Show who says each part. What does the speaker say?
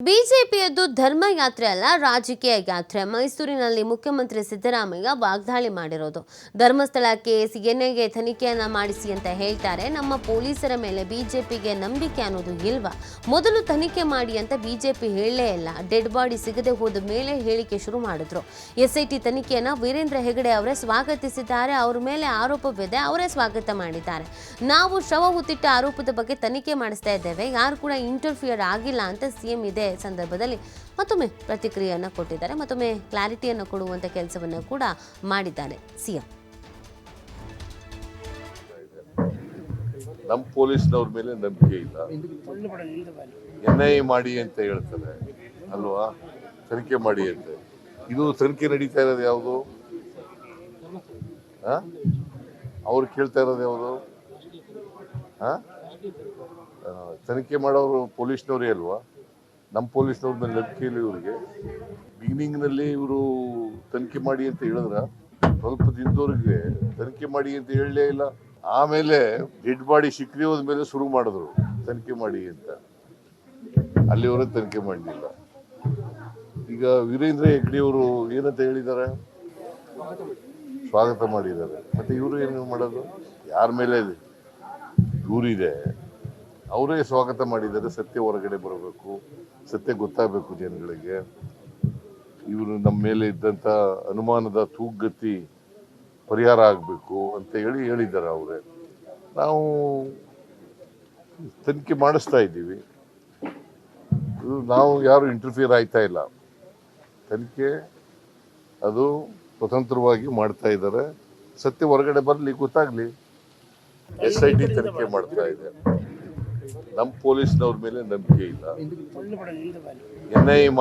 Speaker 1: ಬಿಜೆಪಿಯದ್ದು ಧರ್ಮಯಾತ್ರೆ ಅಲ್ಲ, ರಾಜಕೀಯ ಯಾತ್ರೆ. ಮೈಸೂರಿನಲ್ಲಿ ಮುಖ್ಯಮಂತ್ರಿ ಸಿದ್ದರಾಮಯ್ಯ ವಾಗ್ದಾಳಿ ಮಾಡಿರೋದು. ಧರ್ಮಸ್ಥಳಕ್ಕೆ ಸಿಎನ್ಐಗೆ ತನಿಖೆಯನ್ನ ಮಾಡಿಸಿ ಅಂತ ಹೇಳ್ತಾರೆ. ನಮ್ಮ ಪೊಲೀಸರ ಮೇಲೆ ಬಿಜೆಪಿಗೆ ನಂಬಿಕೆ ಅನ್ನೋದು ಇಲ್ವಾ? ಮೊದಲು ತನಿಖೆ ಮಾಡಿ ಅಂತ ಬಿಜೆಪಿ ಹೇಳಲೇ ಇಲ್ಲ. ಡೆಡ್ ಬಾಡಿ ಸಿಗದೆ ಹೋದ ಮೇಲೆ ಹೇಳಿಕೆ ಶುರು ಮಾಡಿದ್ರು. ಎಸ್ಐಟಿ ತನಿಖೆಯನ್ನ ವೀರೇಂದ್ರ ಹೆಗಡೆ ಅವರೇ ಸ್ವಾಗತಿಸಿದ್ದಾರೆ. ಅವ್ರ ಮೇಲೆ ಆರೋಪವಿದೆ, ಅವರೇ ಸ್ವಾಗತ ಮಾಡಿದ್ದಾರೆ. ನಾವು ಶವ ಹುತ್ತಿಟ್ಟ ಆರೋಪದ ಬಗ್ಗೆ ತನಿಖೆ ಮಾಡಿಸ್ತಾ ಇದ್ದೇವೆ, ಯಾರು ಕೂಡ ಇಂಟರ್ಫಿಯರ್ ಆಗಿಲ್ಲ ಅಂತ ಸಿಎಂ ಇದೆ ಸಂದರ್ಭದಲ್ಲಿ ಮತ್ತೊಮ್ಮೆ ಪ್ರತಿಕ್ರಿಯೆಯನ್ನು ಕೊಟ್ಟಿದ್ದಾರೆ. ಮತ್ತೊಮ್ಮೆ ಕ್ಲಾರಿಟಿಯನ್ನು ಕೊಡುವಂತ ಕೆಲಸವನ್ನು ಕೂಡ ಮಾಡಿದ್ದಾರೆ ಸಿಎಂ.
Speaker 2: ನಮ್ಮ ಪೊಲೀಸ್ನವ್ರ ಮೇಲೆ ನಂಬಿಕೆ ಇಲ್ಲ, ಎನ್ಐ ಮಾಡಿ ಅಂತ ಹೇಳ್ತಾರೆ ಅಲ್ವಾ, ತನಿಖೆ ಮಾಡಿ ಅಂತ. ಇದು ತನಿಖೆ ನಡೀತಾ ಇರೋದು ಯಾವುದು? ಅವ್ರು ಕೇಳ್ತಾ ಇರೋದು ಯಾವುದು? ತನಿಖೆ ಮಾಡೋರು ಪೊಲೀಸ್ನವರೇ ಅಲ್ವಾ? ನಮ್ಮ ಪೊಲೀಸ್ನವ್ರ ಮೇಲೆ ನಂಬಿಕೆ ಇಲ್ಲ ಇವರಿಗೆ. ಬಿಗಿನಿಂಗ್ನಲ್ಲಿ ಇವರು ತನಿಖೆ ಮಾಡಿ ಅಂತ ಹೇಳಿದ್ರ, ಸ್ವಲ್ಪ ದಿನದವರೆಗೆ ತನಿಖೆ ಮಾಡಿ ಅಂತ ಹೇಳಲೇ ಇಲ್ಲ. ಆಮೇಲೆ ಡೆಡ್ ಬಾಡಿ ಸಿಕ್ಕದೆ ಹೋದ ಮೇಲೆ ಶುರು ಮಾಡಿದ್ರು ತನಿಖೆ ಮಾಡಿ ಅಂತ. ಅಲ್ಲಿವರೆಗೆ ತನಿಖೆ ಮಾಡಲಿಲ್ಲ. ಈಗ ವೀರೇಂದ್ರ ಹೆಗ್ಡೆ ಅವರು ಏನಂತ ಹೇಳಿದ್ದಾರೆ? ಸ್ವಾಗತ ಮಾಡಿದ್ದಾರೆ. ಮತ್ತೆ ಇವರು ಏನು ಮಾಡೋದು? ಯಾರ ಮೇಲೆ ದೂರಿದೆ ಅವರೇ ಸ್ವಾಗತ ಮಾಡಿದ್ದಾರೆ. ಸತ್ಯ ಹೊರಗಡೆ ಬರಬೇಕು, ಸತ್ಯ ಗೊತ್ತಾಗಬೇಕು ಜನಗಳಿಗೆ. ಇವರು ನಮ್ಮ ಮೇಲೆ ಇದ್ದಂಥ ಅನುಮಾನದ ತೂಗತಿ ಪರಿಹಾರ ಆಗಬೇಕು ಅಂತ ಹೇಳಿದ್ದಾರೆ ಅವರೇ. ನಾವು ತನಿಖೆ ಮಾಡಿಸ್ತಾ ಇದ್ದೀವಿ. ನಾವು ಯಾರು ಇಂಟರ್ಫಿಯರ್ ಆಯ್ತಾ ಇಲ್ಲ. ತನಿಖೆ ಅದು ಸ್ವತಂತ್ರವಾಗಿ ಮಾಡ್ತಾ ಇದ್ದಾರೆ. ಸತ್ಯ ಹೊರಗಡೆ ಬರಲಿ, ಗೊತ್ತಾಗ್ಲಿ. SIT ತನಿಖೆ ಮಾಡ್ತಾ ಇದೆ. ನಮ್ಮ ಪೊಲೀಸ್ನವ್ರ ಮೇಲೆ ನಂಬಿಕೆ ಇಲ್ಲ, ಎನ್ಐ